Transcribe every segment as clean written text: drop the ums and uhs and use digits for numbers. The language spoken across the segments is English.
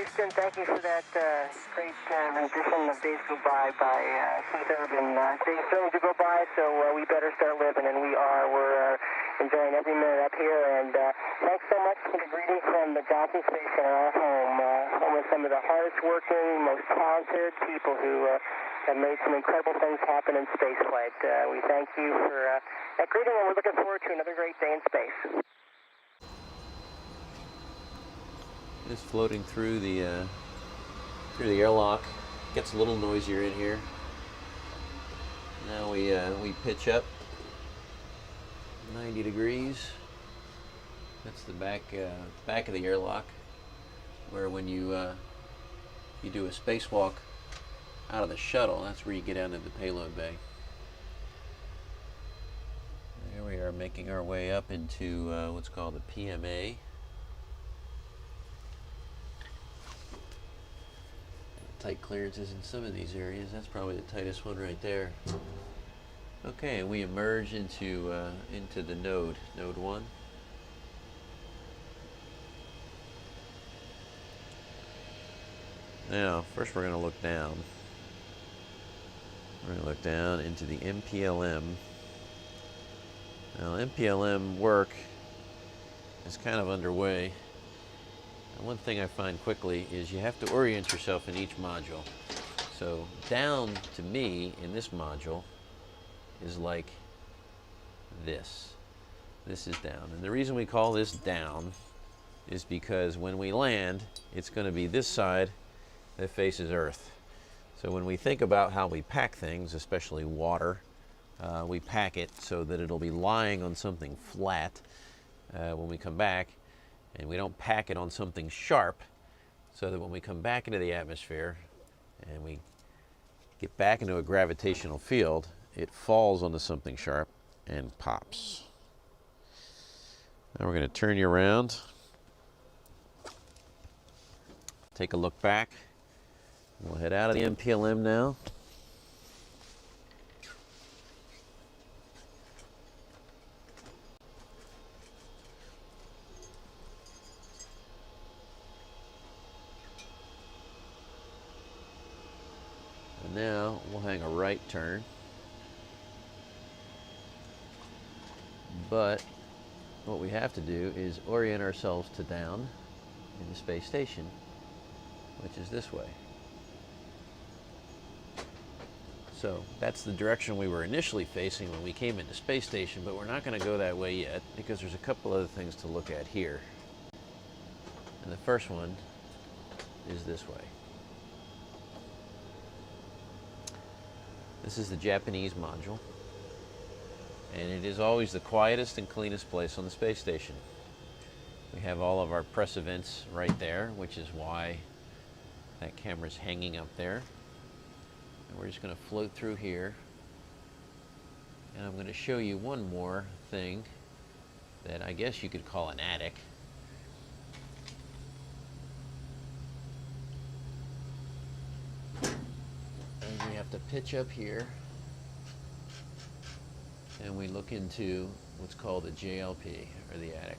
Houston. Thank you for that great rendition of Days Go By Keith Urban. Days starting to go by, so we better start living, and we are. We're enjoying every minute up here, and thanks so much for the greeting from the Johnson Station, our home. Home of some of the hardest working, most talented people who have made some incredible things happen in spaceflight. We thank you for that greeting, and we're looking forward to another great day in space. It's floating through the airlock. Gets a little noisier in here. Now we pitch up 90 degrees. That's the back of the airlock, where when you do a spacewalk out of the shuttle, that's where you get out into the payload bay. There we are, making our way up into what's called the PMA. Tight clearances in some of these areas. That's probably the tightest one right there. Okay, and we emerge into the node 1. Now, first we're going to look down. We're going to look down into the MPLM. Now, MPLM work is kind of underway. And one thing I find quickly is you have to orient yourself in each module. So down to me in this module is like this. This is down. And the reason we call this down is because when we land, it's going to be this side that faces Earth. So when we think about how we pack things, especially water, we pack it so that it'll be lying on something flat when we come back. And we don't pack it on something sharp, so that when we come back into the atmosphere and we get back into a gravitational field, it falls onto something sharp and pops. Now we're going to turn you around. Take a look back. We'll head out of the MPLM now. Now we'll hang a right turn, but what we have to do is orient ourselves to down in the space station, which is this way. So that's the direction we were initially facing when we came into space station, but we're not going to go that way yet because there's a couple other things to look at here. And the first one is this way. This is the Japanese module, and it is always the quietest and cleanest place on the space station. We have all of our press events right there, which is why that camera's hanging up there. And we're just going to float through here, and I'm going to show you one more thing that I guess you could call an attic. We have to pitch up here, and we look into what's called the JLP, or the attic,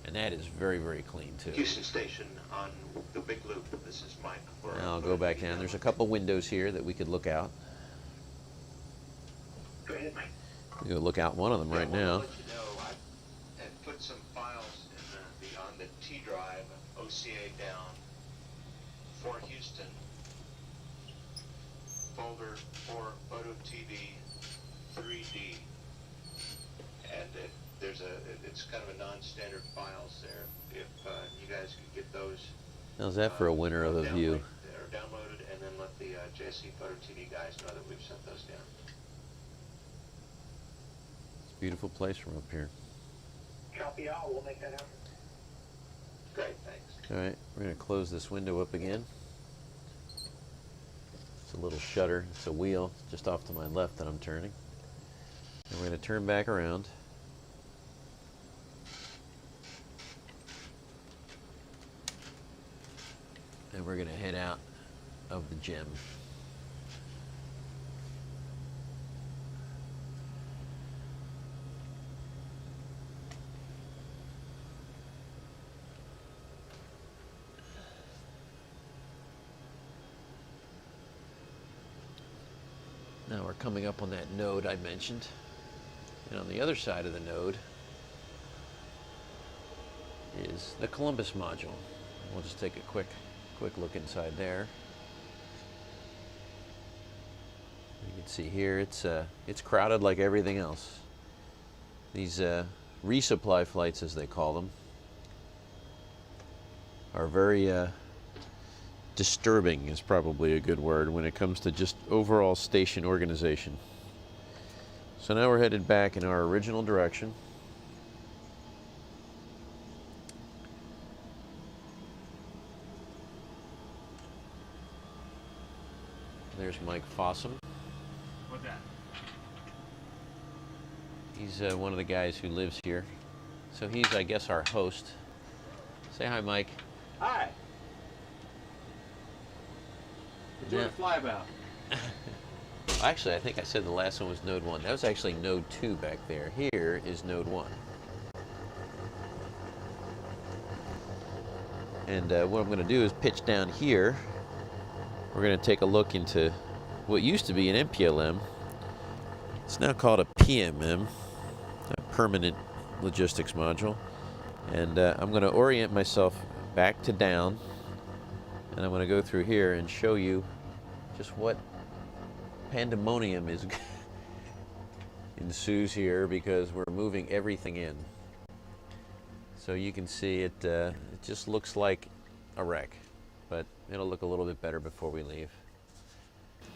and that is very, very clean too. Houston Station on the big loop. This is Mike. Now I'll go back down. There's a couple windows here that we could look out. Go ahead, Mike. We could look out one of them right now. I'll let you know, I had put some files in on the T drive, OCA down for Houston. Folder for Photo TV 3D, and it's kind of a non-standard files there. If you guys could get those. How's that for a winner of a view? They're downloaded, and then let the JSC Photo TV guys know that we've sent those down. It's a beautiful place from up here. Copy all. We'll make that happen. Great, thanks. All right, we're going to close this window up again. A little shutter, it's a wheel just off to my left that I'm turning, and we're going to turn back around, and we're going to head out of the gym. coming up on that node I mentioned. And on the other side of the node is the Columbus module. We'll just take a quick look inside there. You can see here it's crowded like everything else. These resupply flights, as they call them, are very disturbing, is probably a good word when it comes to just overall station organization. So now we're headed back in our original direction. There's Mike Fossum. What's that? He's one of the guys who lives here. So he's, I guess, our host. Say hi, Mike. Hi. We're doing a flyabout. Actually, I think I said the last one was node 1. That was actually node 2 back there. Here is node 1. And what I'm going to do is pitch down here. We're going to take a look into what used to be an MPLM. It's now called a PMM, a Permanent Logistics Module. And I'm going to orient myself back to down. And I'm going to go through here and show you just what pandemonium is ensues here, because we're moving everything in. So you can see it just looks like a wreck, but it'll look a little bit better before we leave.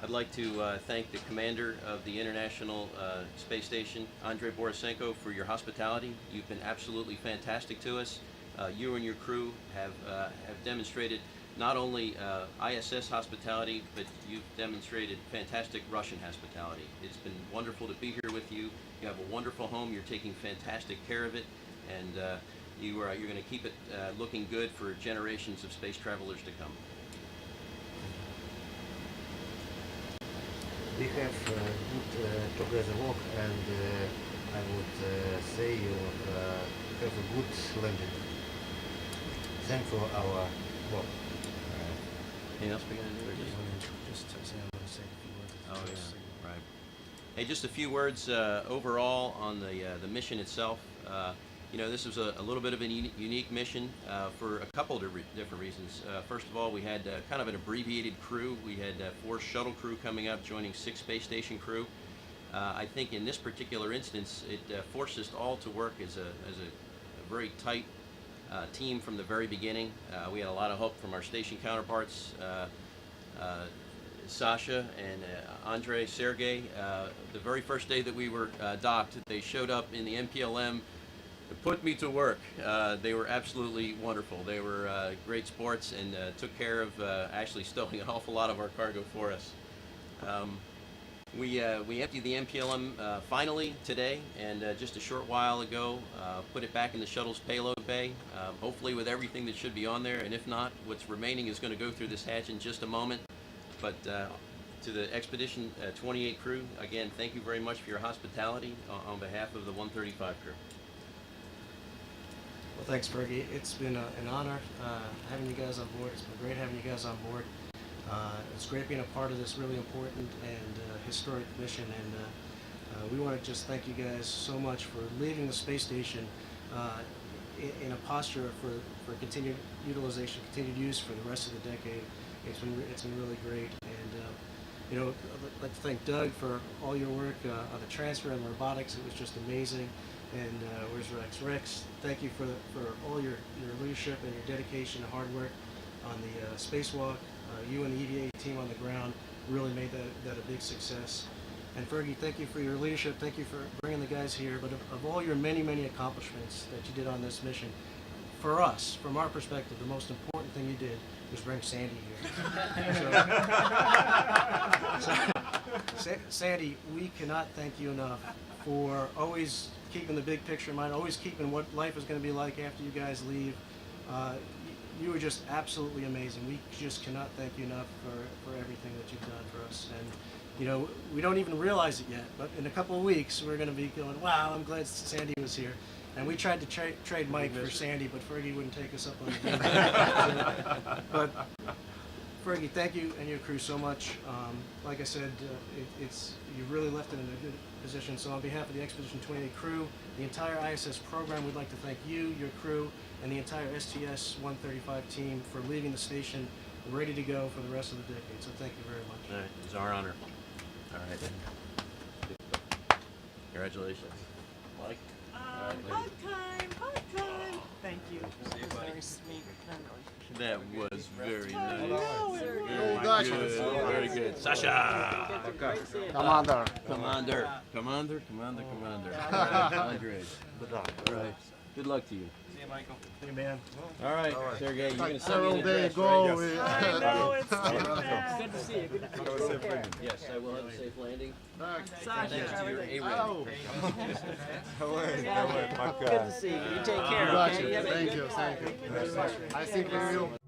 I'd like to thank the commander of the International Space Station, Andrei Borisenko, for your hospitality. You've been absolutely fantastic to us. You and your crew have demonstrated not only ISS hospitality, but you've demonstrated fantastic Russian hospitality. It's been wonderful to be here with you. You have a wonderful home. You're taking fantastic care of it, and you're going to keep it looking good for generations of space travelers to come. We have good together work, and I would say you have a good landing. Thanks for our work. Anything else we're going to do? Or Just say I'm going to say a few words. Oh, yeah, right. Hey, just a few words overall on the mission itself. You know, this was a little bit of a unique mission for a couple of different reasons. First of all, we had kind of an abbreviated crew. We had 4 shuttle crew coming up, joining 6 space station crew. I think in this particular instance, it forced us all to work as a very tight team from the very beginning. We had a lot of help from our station counterparts, Sasha and Andrei, Sergey. The very first day that we were docked, they showed up in the MPLM to put me to work. They were absolutely wonderful. They were great sports and took care of actually stowing an awful lot of our cargo for us. We emptied the MPLM finally today, and just a short while ago put it back in the shuttle's payload bay, hopefully with everything that should be on there, and if not, what's remaining is going to go through this hatch in just a moment. But to the Expedition 28 crew, again, thank you very much for your hospitality on behalf of the 135 crew. Well, thanks, Fergie. It's been an honor having you guys on board. It's been great having you guys on board. It's great being a part of this really important and historic mission, and we want to just thank you guys so much for leaving the space station in a posture for continued utilization, continued use for the rest of the decade. It's been really great, and you know, I'd like to thank Doug for all your work on the transfer and robotics. It was just amazing. And where's Rex? Rex, thank you for all your leadership and your dedication and hard work on the spacewalk. You and the EVA team on the ground really made that a big success. And Fergie, thank you for your leadership. Thank you for bringing the guys here. But of all your many, many accomplishments that you did on this mission, for us, from our perspective, the most important thing you did was bring Sandy here. Sandy, we cannot thank you enough for always keeping the big picture in mind, always keeping what life is going to be like after you guys leave. You were just absolutely amazing. We just cannot thank you enough for everything that you've done for us. And you know, we don't even realize it yet, but in a couple of weeks we're going to be going, wow, I'm glad Sandy was here. And we tried to trade Mike for Sandy, but Fergie wouldn't take us up on the deal. But Fergie, thank you and your crew so much. Like I said, you really left it in a good position. So on behalf of the Expedition 28 crew, the entire ISS program, we'd like to thank you, your crew, and the entire STS-135 team for leaving the station ready to go for the rest of the decade. So thank you very much. All right, it's our honor. All right. Congratulations. Mike? Hug time, hug time. Thank you. It was very sweet. That was very I nice. know, it really Good, very good. Sasha! Commander. Commander. Commander. Andre. Good luck. All right. Good luck to you. See you, Michael. Hey, man. All right, Sergey, you're going to send me Several an days address, ago, right? I know, it's too bad. Good to see you. Good to see you. Take care. Yes, I will have a safe landing. Sasha. Thanks to your Oh. Good to see you. You take care, okay? Thank you. I think we will